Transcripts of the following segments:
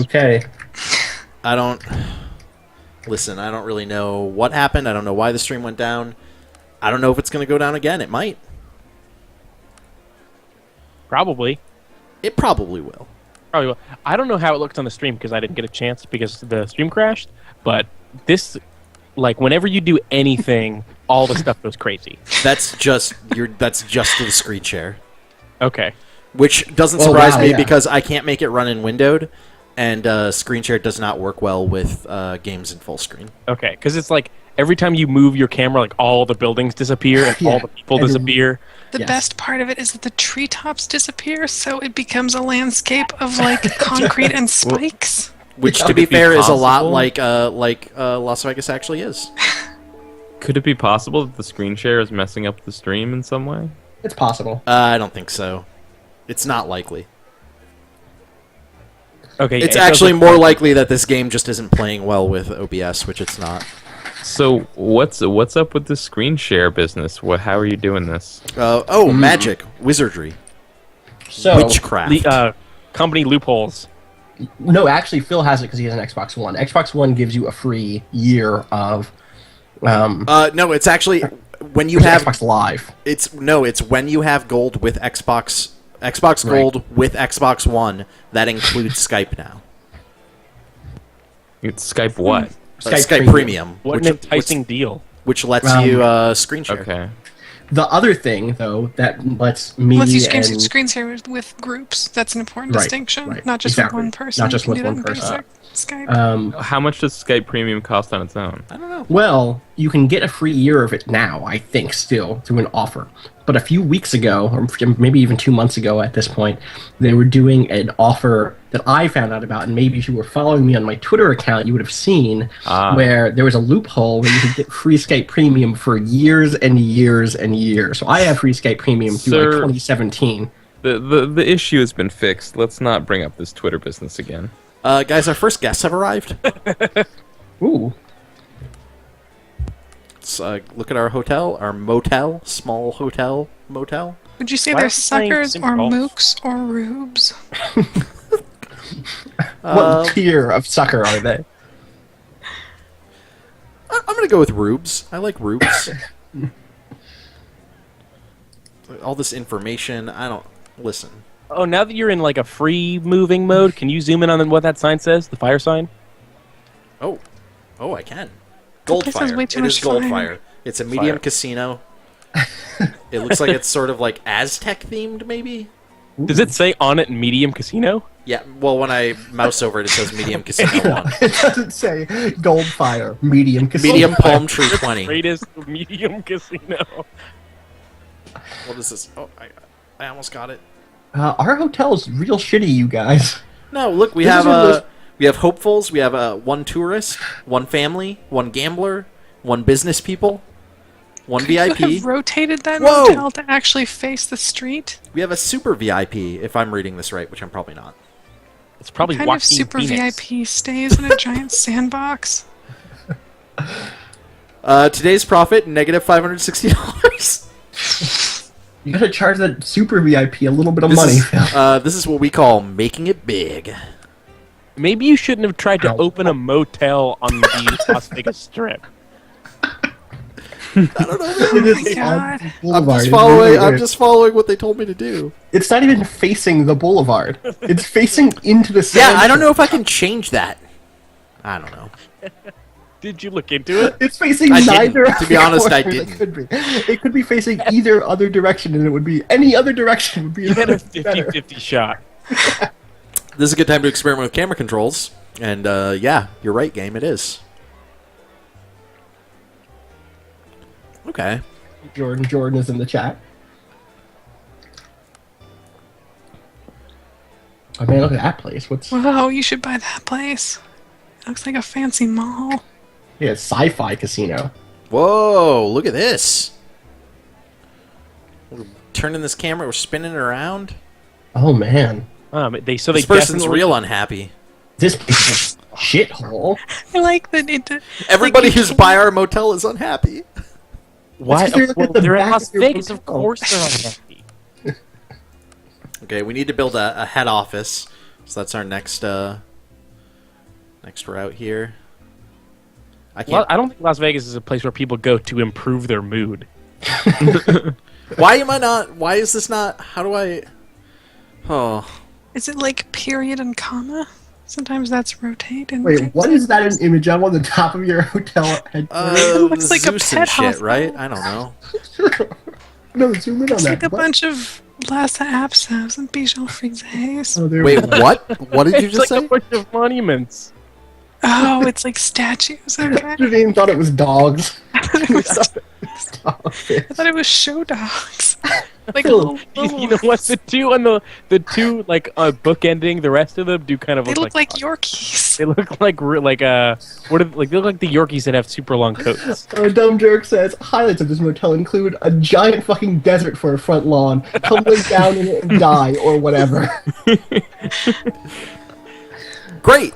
Okay. I don't... Listen, I don't really know what happened. I don't know why the stream went down. I don't know if it's going to go down again. It might. Probably. It probably will. Probably will. I don't know how it looked on the stream because I didn't get a chance because the stream crashed. But this, like, whenever you do anything, all the stuff goes crazy. That's just the screen share. Okay. Which doesn't surprise me because I can't make it run in windowed, and screen share does not work well with games in full screen. Okay, because it's like every time you move your camera, like all the buildings disappear and all the people disappear. The best part of it is that the treetops disappear, so it becomes a landscape of like concrete and spikes. Which, to be fair, is a lot like Las Vegas actually is. Could it be possible that the screen share is messing up the stream in some way? It's possible. I don't think so. It's not likely. Okay, it's actually more likely that this game just isn't playing well with OBS, which it's not. So what's up with the screen share business? How are you doing this? Magic, wizardry, so witchcraft, company loopholes. No, actually, Phil has it because he has an Xbox One. Xbox One gives you a free year of. No, it's actually when you have Xbox Live. It's when you have gold with Xbox Gold with Xbox One. That includes Skype now. It's Skype what? Skype Premium. What an enticing deal. Which lets you screen share. Okay. The other thing, though, that lets me Unless you screen share with groups, that's an important distinction. Right. Not just with one person. Not just You with can do one that in person. basic Skype. How much does Skype Premium cost on its own? I don't know. Well, you can get a free year of it now, I think, still, through an offer. But a few weeks ago, or maybe even 2 months ago at this point, they were doing an offer that I found out about, and maybe if you were following me on my Twitter account, you would have seen, where there was a loophole where you could get free Skype Premium for years and years and years. So I have free Skype Premium through like 2017. The issue has been fixed. Let's not bring up this Twitter business again. Guys, our first guests have arrived. Ooh. Let's look at our hotel, our motel, small hotel, motel. Would you say they're suckers or mooks or rubes? What tier of sucker are they? I'm going to go with rubes. I like rubes. All this information, I don't... Listen. Oh, now that you're in like a free moving mode, can you zoom in on what that sign says? The fire sign? Oh, I can. Goldfire. It is Goldfire. It's a medium casino. It looks like it's sort of like Aztec themed, maybe? Does it say on it medium casino? Yeah, well, when I mouse over it, it says medium casino 1. It doesn't say Goldfire, medium casino. Medium palm tree 20. Greatest medium casino. What is this? Oh, I almost got it. Our hotel's real shitty, you guys. No, look, we have hopefuls, we have one tourist, one family, one gambler, one business people, one VIP. You have rotated that motel to actually face the street? We have a super VIP, if I'm reading this right, which I'm probably not. It's probably what kind of super VIP stays in a giant sandbox? Today's profit, negative $560. You gotta charge that super VIP a little bit of money. This is what we call making it big. Maybe you shouldn't have tried to open a motel on the Las Vegas Strip. I don't know. Oh my god. I'm just following what they told me to do. It's not even facing the boulevard. It's facing into the center. Yeah, I don't know if I can change that. I don't know. Did you look into it? It's facing neither. To be honest, I didn't. It could be facing either other direction, and it would be any other direction would be. You had a 50-50 shot. This is a good time to experiment with camera controls, and yeah, you're right, game. It is. Okay. Jordan is in the chat. Oh man, look at that place. Whoa, you should buy that place. It looks like a fancy mall. Yeah, it's sci-fi casino. Whoa, look at this. We're turning this camera, we're spinning it around. Oh man. This person's real unhappy. This is a shithole. I like that everybody who's by our motel is unhappy. Why? Well, they're in Las Vegas, of course they're unhappy. Okay, we need to build a head office. So that's our next Next we're out here. I Well, can't. I don't think Las Vegas is a place where people go to improve their mood. Why am I not? Why is this not? How do I? Oh. Is it like period and comma? Sometimes that's rotate. And Wait, what is that an image of on the top of your hotel headquarters? It looks like a Zeus pet and shit, hospital. right? I don't know. No, zoom in on It's that. like a What? bunch of Lhasa Apsos and Bijou Frisés. Oh, there Wait, we go. what? What did you It's just like say? a bunch of monuments. Oh, it's like statues. Okay. Janine thought it was dogs. I thought it was, Dogs. I thought it was show dogs. Like Cool. You know what? The two on the two like bookending, the rest of them do kind of They look like Yorkies. they look like what are, like they look like the Yorkies that have super long coats. Dumb Jerk says, highlights of this motel include a giant fucking desert for a front lawn, come lay down in it and die, or whatever. Great.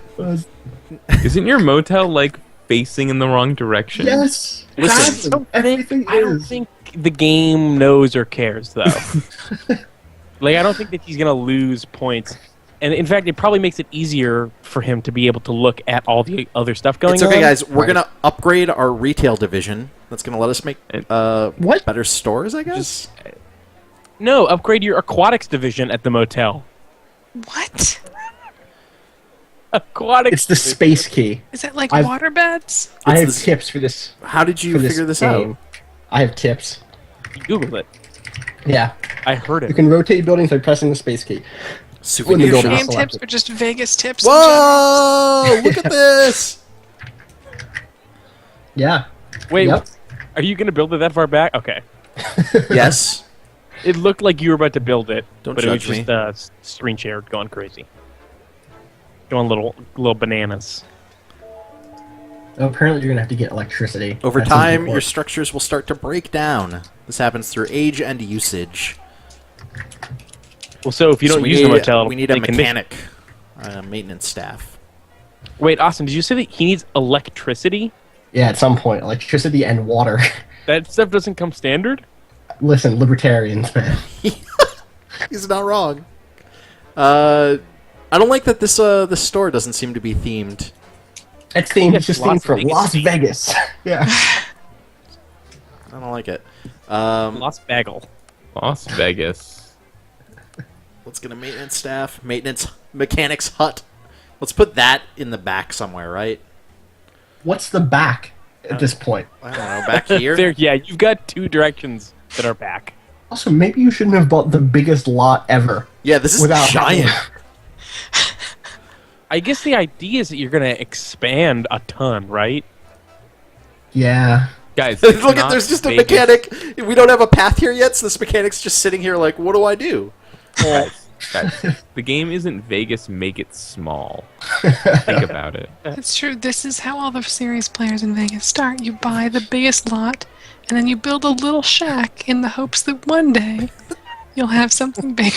Isn't your motel like facing in the wrong direction? Yes. Listen. exactly. Everything I don't is. think the game knows or cares though. Like I don't think that he's gonna lose points. And in fact, it probably makes it easier for him to be able to look at all the other stuff going It's on. okay, guys. We're gonna upgrade our retail division. That's gonna let us make What? better stores, I guess. No, upgrade your aquatics division at the motel. What? Aquatics. It's the division. space key. Is it like I've- waterbeds? I have this- tips for this. How did you For this figure this game. out? I have tips. You Googled it. Yeah. I heard You it. can rotate buildings by pressing the space key. Souvenir When you go shop. to Game selected. tips or just Vegas tips? in Whoa! Look at this. Yeah. Wait, Yep. are you gonna build it that far back? Okay. Yes. It looked like you were about to build it, Don't but it was judge me. just screen share going crazy, going little bananas. Oh, apparently you're gonna have to get electricity. Over That's time, important. your structures will start to break down. This happens through age and usage. Well, so if you So don't we use need, the motel, we need a they can make- mechanic, maintenance staff. Wait, Austin, did you say that he needs electricity? Yeah, at some point, electricity and water. That stuff doesn't come standard. Listen, libertarians, man. He's not wrong. I don't like that this store doesn't seem to be themed. It's themed. Yes, It's just Las themed for Vegas Las theme. Vegas. Yeah. I don't like it. Lost bagel. Las Vegas. Let's get a maintenance staff, maintenance mechanics hut. Let's put that in the back somewhere, right? What's the back at this point? I don't know, back here. There, yeah, you've got two directions that are back. Also, maybe you shouldn't have bought the biggest lot ever. Yeah, this is Without giant. I guess the idea is that you're gonna expand a ton, right? Yeah. Guys, Look it's at not there's just a Vegas. mechanic. We don't have a path here yet, so this mechanic's just sitting here like, what do I do? Guys, the game isn't Vegas, make it small. Think about it. It's true. This is how all the serious players in Vegas start. You buy the biggest lot, and then you build a little shack in the hopes that one day you'll have something bigger.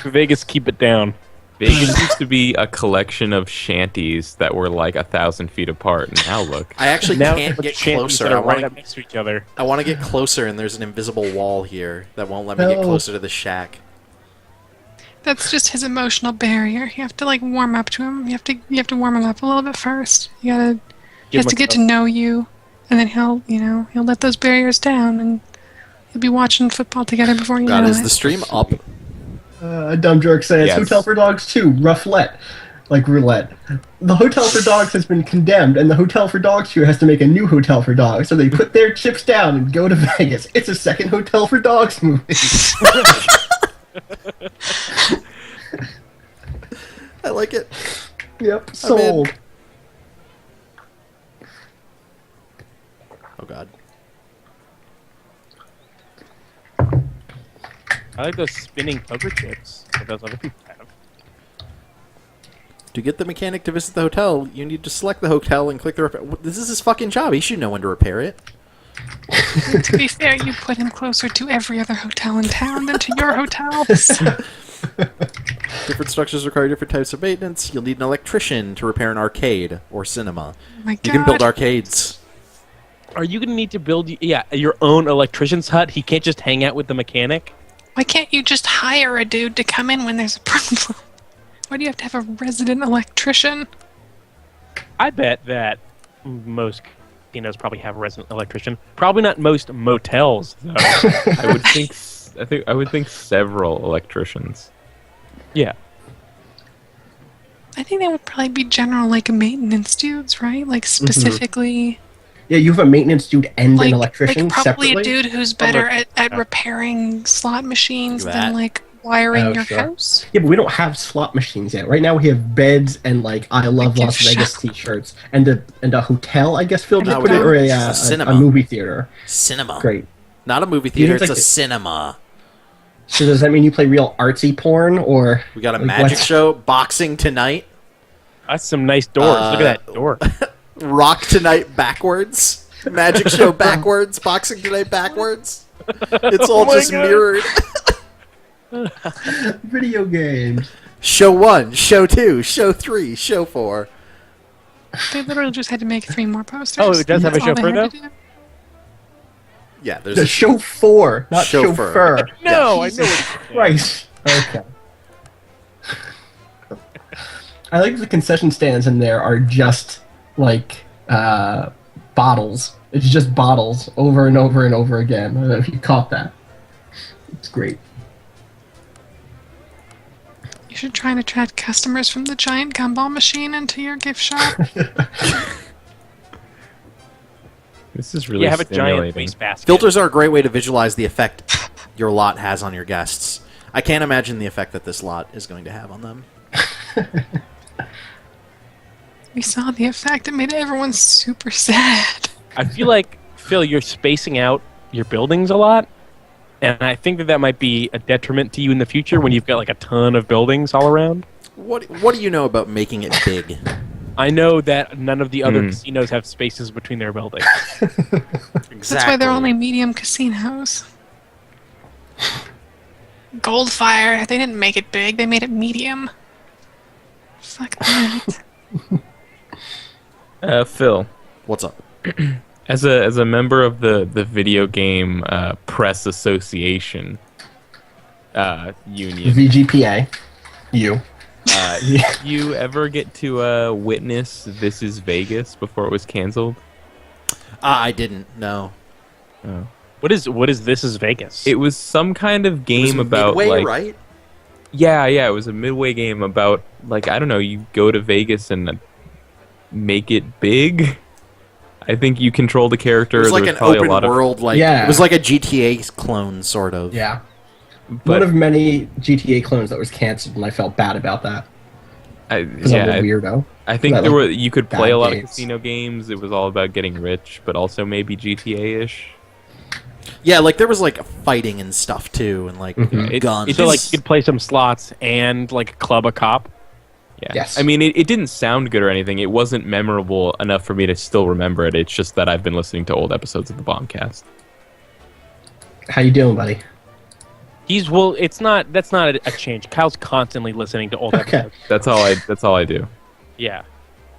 Vegas, keep it down. Vegas used to be a collection of shanties that were like 1,000 feet apart, and now look. I actually Now can't the get shanties closer. that I are right want up next to each other. to get closer, and there's an invisible wall here that won't let me get No. closer to the shack. That's just his emotional barrier. You have to like warm up to him. You have to warm him up a little bit first. He Give has him to a get to go. know you, and then he'll let those barriers down, and you'll be watching football together before you God, know is it. the stream up? A dumb jerk says, Yes. Hotel for Dogs 2, Roughlet. Like roulette. The Hotel for Dogs has been condemned, and the Hotel for Dogs 2 has to make a new Hotel for Dogs, so they put their chips down and go to Vegas. It's a second Hotel for Dogs movie. I like it. Yep, sold. Oh God. I like those spinning poker chips that those other people have. To get the mechanic to visit the hotel, you need to select the hotel and click the repair. This is his fucking job. He should know when to repair it. To be fair, you put him closer to every other hotel in town than to your hotel. So Different structures require different types of maintenance. You'll need an electrician to repair an arcade or cinema. oh my God. You can build arcades. Are you gonna need to build your own electrician's hut? He can't just hang out with the mechanic. Why can't you just hire a dude to come in when there's a problem? Why do you have to have a resident electrician? I bet that most casinos probably have a resident electrician. Probably not most motels, though. I would think several electricians. Yeah. I think that would probably be general, like, maintenance dudes, right? Like, specifically... Yeah, you have a maintenance dude and an electrician like probably separately? a dude who's better at repairing slot machines than, like, wiring your house. Yeah, but we don't have slot machines yet. Right now we have beds and, like, I Love Las Vegas t-shirts. And a hotel, I guess Phil just put it, or a movie theater. Cinema. Great. Not a movie theater, it's a cinema. So does that mean you play real artsy porn, or... We got a magic show, boxing tonight. That's some nice doors. Look at that door. Rock tonight backwards. Magic show backwards. Boxing tonight backwards. It's all just mirrored. Video games. Show 1, show 2, show 3, show 4. They literally just had to make 3 more posters. Oh, it does have a chauffeur, though? Yeah, there's The show 4, not Chauffeur. chauffeur. No, I know what Christ. Okay. I like the concession stands in there are just, like, bottles. It's just bottles over and over and over again. I don't know if you caught that. It's great. You should try and attract customers from the giant gumball machine into your gift shop. This is really have a giant stimulating. wastebasket. Filters are a great way to visualize the effect your lot has on your guests. I can't imagine the effect that this lot is going to have on them. We saw the effect. It made everyone super sad. I feel like, Phil, you're spacing out your buildings a lot. And I think that might be a detriment to you in the future when you've got like a ton of buildings all around. What do you know about making it big? I know that none of the other casinos have spaces between their buildings. Exactly. That's why they're only medium casinos. Goldfire, they didn't make it big, they made it medium. Fuck that. Phil, What's up? as a member of the video game press association union, VGPA. You. you ever get to witness This Is Vegas before it was canceled? I didn't. No. Oh. What is This Is Vegas? It was some kind of game about Midway, like right? Yeah, it was a midway game about like I don't know, you go to Vegas and make it big. I think you control the character. It was like There an probably open a lot world, like Yeah. it was like a GTA clone, sort of. Yeah. But One of many GTA clones that was canceled, and I felt bad about that. Because I'm a weirdo. I think That, there like, were you could play bad a lot games. of casino games. It was all about getting rich, but also maybe GTA-ish. Yeah, like there was like fighting and stuff too, and like guns. So like you could play some slots and like club a cop. Yeah. Yes. I mean, it didn't sound good or anything. It wasn't memorable enough for me to still remember it. It's just that I've been listening to old episodes of the Bombcast. How you doing, buddy? That's not a change. Kyle's constantly listening to old episodes. That's all I do. Yeah.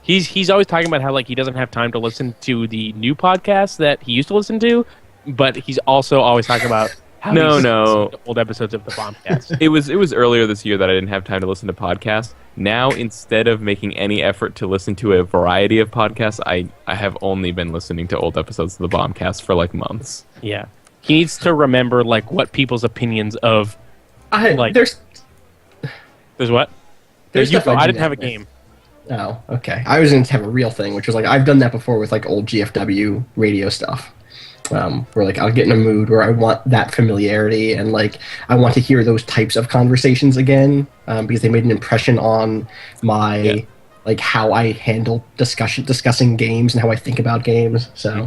He's always talking about how like he doesn't have time to listen to the new podcasts that he used to listen to, but he's also always talking about how No. he's listening to old episodes of the Bombcast. It was earlier this year that I didn't have time to listen to podcasts. Now, instead of making any effort to listen to a variety of podcasts, I have only been listening to old episodes of the Bombcast for like months. Yeah. He needs to remember like what people's opinions of like There's what? There's I stuff I do didn't that have a with. game. Oh, okay. I was going to have a real thing, which was like I've done that before with like old GFW radio stuff. Where like I'll get in a mood where I want that familiarity and like I want to hear those types of conversations again because they made an impression on my like how I handle discussing games and how I think about games. So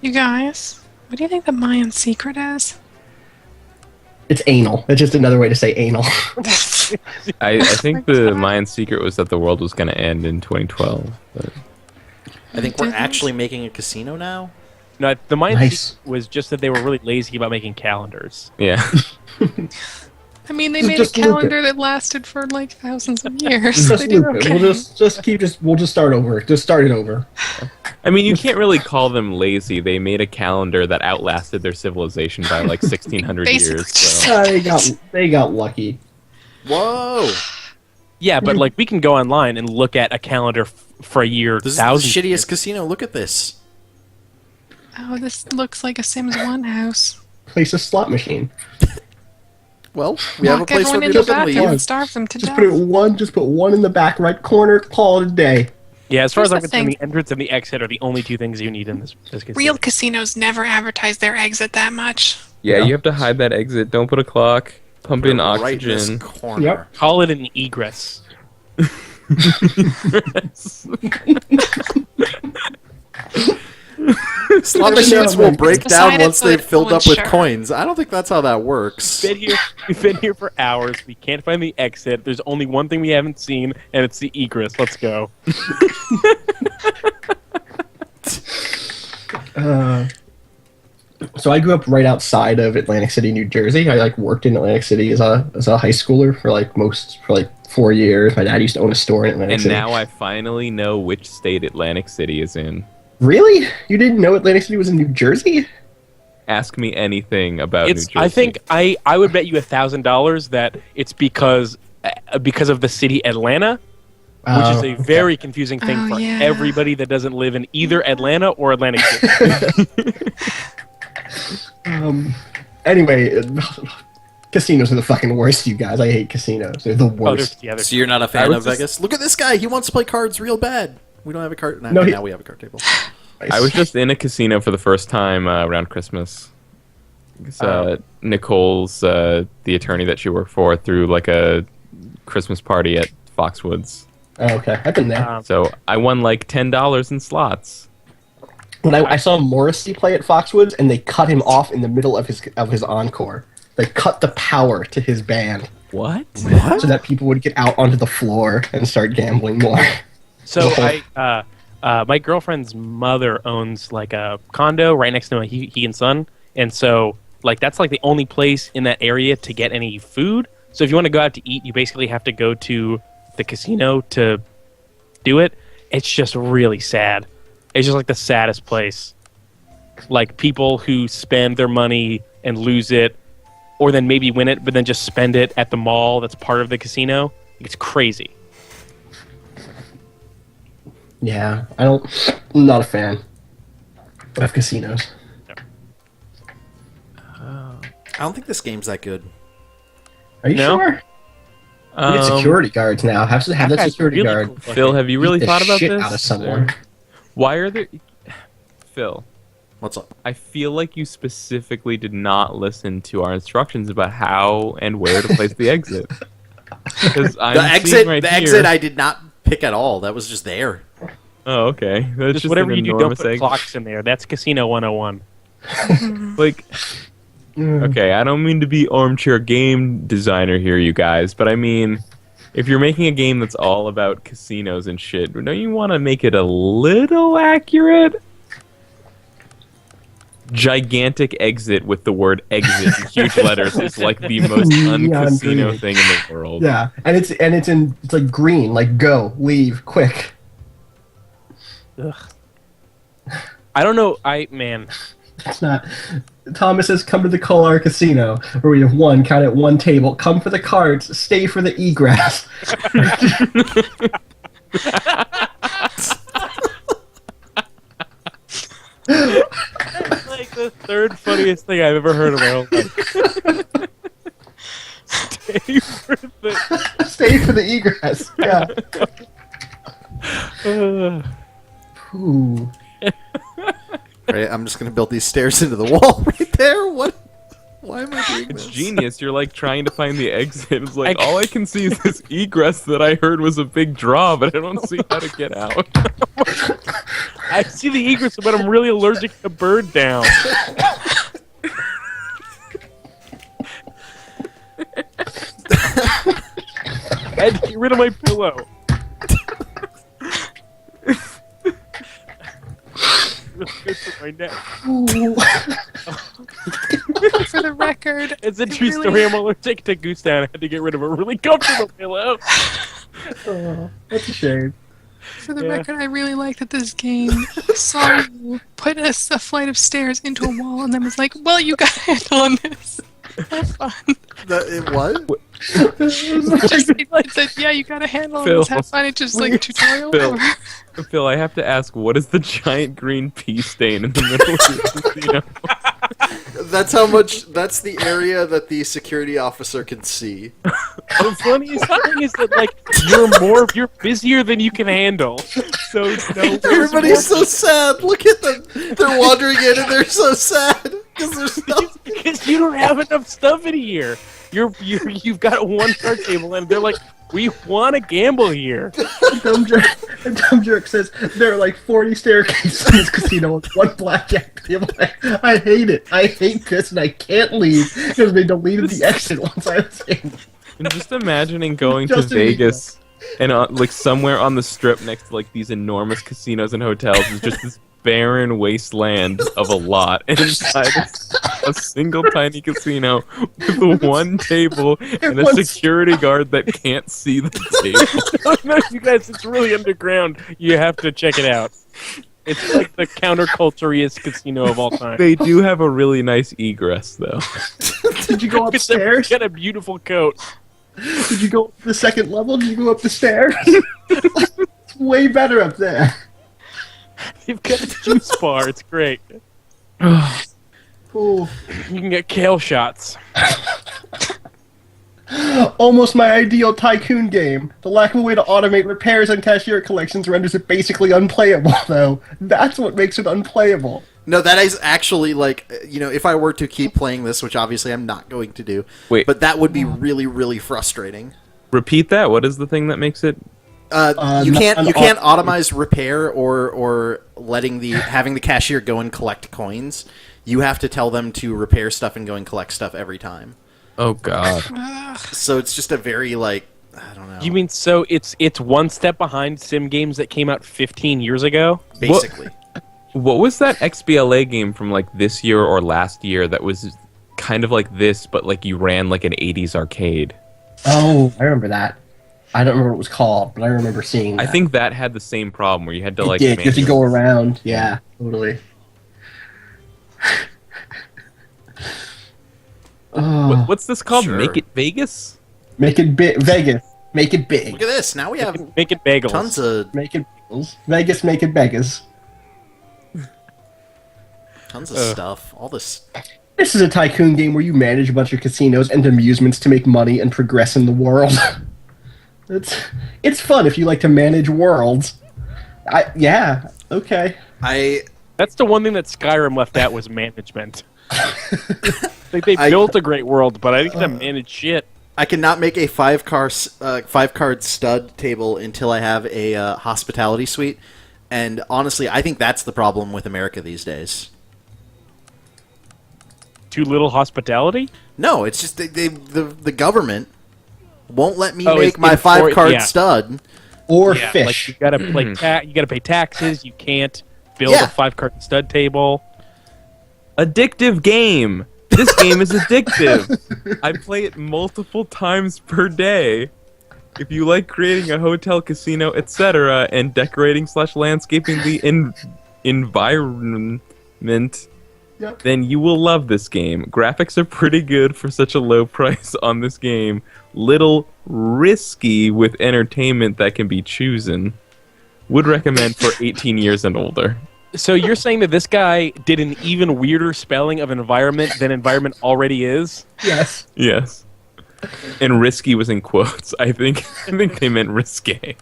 You guys, what do you think the Mayan secret is? it's anal. It's just another way to say anal. I think the Mayan secret was that the world was going to end in 2012. But I think we're actually making a casino now. No, the Mayan Nice. secret was just that they were really lazy about making calendars. yeah. I mean, they Just- made a just loop it. calendar that lasted for like thousands of years. Just They did loop it. okay. We'll just start over. Just start it over. I mean, you can't really call them lazy. They made a calendar that outlasted their civilization by like 1600 Basically years. just So. They got lucky. Whoa! Yeah, but like we can go online and look at a calendar for a year. This is the shittiest casino. Look at this. Oh, this looks like a Sims 1 house. Place a slot machine. Well, we have a place where people can leave. And starve them to death. Just put one in the back right corner. Call it a day. Yeah, as far as I'm concerned, the entrance and the exit are the only two things you need in this casino. Real casinos never advertise their exit that much. Yeah, you have to hide that exit. Don't put a clock. Pump in oxygen. Right in this corner. Yep. Call it an egress. Slot machines will break down once they've filled up with sure. coins. I don't think that's how that works. We've been here for hours. We can't find the exit. There's only one thing we haven't seen, and it's the egress. Let's go. So I grew up right outside of Atlantic City, New Jersey. I worked in Atlantic City as a high schooler for 4 years. My dad used to own a store in Atlantic City. And now I finally know which state Atlantic City is in. Really? You didn't know Atlantic City was in New Jersey? Ask me anything about New Jersey. I think I would bet you $1,000 that it's because of the city Atlanta, which is a very confusing thing for everybody that doesn't live in either Atlanta or Atlantic City. Anyway, casinos are the fucking worst, you guys. I hate casinos. They're the worst. So you're not a fan of Vegas? Look at this guy. He wants to play cards real bad. We don't have a card. Now we have a card table. Nice. I was just in a casino for the first time around Christmas. Nicole's the attorney that she worked for threw like a Christmas party at Foxwoods. Oh, okay. I've been there. So I won like $10 in slots. When I saw Morrissey play at Foxwoods, and they cut him off in the middle of his encore. They cut the power to his band. What? So that people would get out onto the floor and start gambling more. So my girlfriend's mother owns like a condo right next to my he and son, and so like that's like the only place in that area to get any food. So if you want to go out to eat, you basically have to go to the casino to do it. It's just really sad. It's just like the saddest place. Like people who spend their money and lose it, or then maybe win it, but then just spend it at the mall that's part of the casino. It's crazy. Yeah, I'm not a fan of casinos. I don't think this game's that good. Are you sure? We get security guards now. Have that security guard. Cool. Phil, have you really thought about shit this? Out of someone. Why are there... Phil. What's up? I feel like you specifically did not listen to our instructions about how and where to place the exit. The exit I did not pick at all. That was just there. Oh, okay. That's just whatever you do, don't put clocks in there. That's Casino 101. Like... Okay, I don't mean to be armchair game designer here, you guys, but I mean, if you're making a game that's all about casinos and shit, don't you want to make it a little accurate? Gigantic exit with the word exit in huge letters is like the most un-casino thing in the world. Yeah, and it's like green, like go, leave, quick. Ugh. I don't know, It's not. Thomas says, come to the Kolar Casino, where we have count at one table. Come for the cards, stay for the egress. That's like the third funniest thing I've ever heard in my whole life. Stay for the egress, yeah. Ooh. Right, I'm just gonna build these stairs into the wall right there. What? Why am I doing this? It's genius. You're like trying to find the exit. It's like all I can see is this egress that I heard was a big draw, but I don't see how to get out. I see the egress, but I'm really allergic to bird down. I had to get rid of my pillow. Really good for my neck. For the record, It's a true story. I'm allergic to goose down. I had to get rid of a really comfortable pillow. Oh, that's a shame. For the record, I really like that this game saw you put a flight of stairs into a wall and then was like, well, you got a handle on this. Have fun. What? Like said, yeah, you gotta handle Phil. this. Have fun. It's just like a tutorial. Phil. Phil, I have to ask, what is the giant green pea stain in the middle of the casino? That's how much. That's the area that the security officer can see. The funniest thing is that like you're busier than you can handle. So no, Everybody's so sad. Look at them. They're wandering in and they're so sad because there's nothing. because you don't have enough stuff in here. You've got a one card table and they're like, we want to gamble here. Dumb jerk says there are like 40 staircases in this casino with one blackjack table. I hate it. I hate this, and I can't leave because they deleted the exit once I was in. And just imagining going to Just Vegas and like somewhere on the strip next to like these enormous casinos and hotels is just this barren wasteland of a lot, and inside a single tiny casino with one table and a security guard that can't see the table. No, you guys, it's really underground. You have to check it out. It's like the counterculturiest casino of all time. They do have a really nice egress, though. Did you go upstairs? Got a beautiful coat. Did you go up the second level? Did you go up the stairs? It's way better up there. You've got a juice bar. It's great. Ooh. You can get kale shots. Almost my ideal tycoon game. The lack of a way to automate repairs and cashier collections renders it basically unplayable, though. That's what makes it unplayable. No, that is actually like, if I were to keep playing this, which obviously I'm not going to do, but that would be really, really frustrating. Repeat that. What is the thing that makes it? You can't automize repair or having the cashier go and collect coins. You have to tell them to repair stuff and go and collect stuff every time. Oh God. So it's just a very I don't know. You mean so it's one step behind sim games that came out 15 years ago? Basically. What was that XBLA game from like this year or last year that was kind of like this, but like you ran like an 80s arcade? Oh, I remember that. I don't remember what it was called, but I remember seeing that. I think that had the same problem where you had to like... you have to go around. Yeah, totally. What's this called? Sure. Make It Vegas? Make it big, Vegas. Make it big. Look at this. Now we have Make it bagels. tons of Make it bagels. Vegas, make it Vegas. stuff. All this. This is a tycoon game where you manage a bunch of casinos and amusements to make money and progress in the world. It's fun if you like to manage worlds. Yeah, okay. That's the one thing that Skyrim left out was management. Like they built a great world, but I didn't get to manage shit. I cannot make a five card stud table until I have a hospitality suite, and honestly, I think that's the problem with America these days. Too little hospitality? No, it's just the government won't let me make my 5-card stud or fish. fish. Like you gotta pay taxes. You can't build a 5-card stud table. Addictive game. This game is addictive. I play it multiple times per day. If you like creating a hotel, casino, etc., and decorating/landscaping the environment, then you will love this game. Graphics are pretty good for such a low price on this game. Little risky with entertainment that can be chosen. Would recommend for 18 years and older. So you're saying that this guy did an even weirder spelling of environment than environment already is? Yes. Yes. And risky was in quotes. I think they meant risque.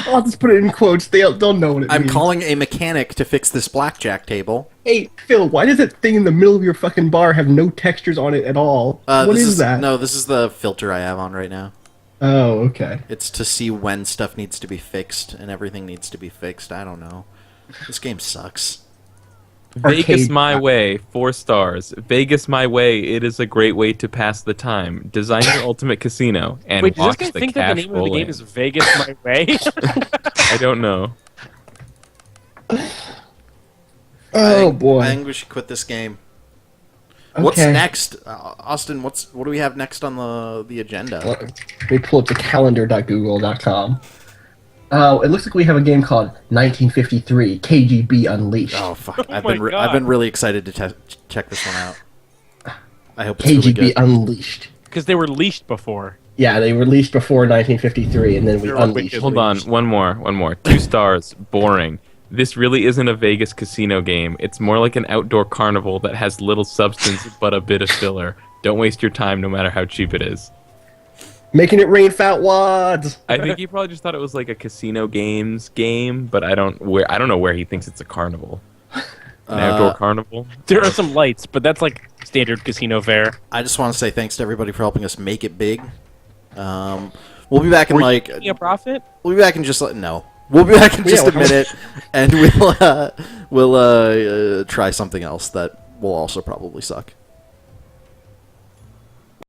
I'll just put it in quotes. They'll know what it means. I'm calling a mechanic to fix this blackjack table. Hey, Phil, why does that thing in the middle of your fucking bar have no textures on it at all? What is that? No, this is the filter I have on right now. Oh, okay. It's to see when stuff needs to be fixed, and everything needs to be fixed. I don't know. This game sucks. Vegas My Way, 4 stars. Vegas My Way, it is a great way to pass the time. Design your ultimate casino and Wait, watch does this guy the think that the cash name of the roll game in. is Vegas My Way? I don't know. Oh, boy. I think we should quit this game. Okay. What's next, Austin? What do we have next on the agenda? Let me pull up the calendar.google.com. Oh, it looks like we have a game called 1953 KGB Unleashed. Oh fuck! my God. I've been really excited to check this one out. I hope it's KGB really good. Unleashed. Because they were leashed before. Yeah, they released before 1953, and then we They're all unleashed. wicked. Hold on, one more. 2 stars. Boring. This really isn't a Vegas casino game. It's more like an outdoor carnival that has little substance but a bit of filler. Don't waste your time, no matter how cheap it is. Making it rain fat wads. I think he probably just thought it was like a casino games game, but I don't know where he thinks it's a carnival. An outdoor carnival. There are some lights, but that's like standard casino fare. I just want to say thanks to everybody for helping us make it big. We'll be back in like Making a profit? we'll be back in just no. We'll be back in just a minute, and we'll try something else that will also probably suck.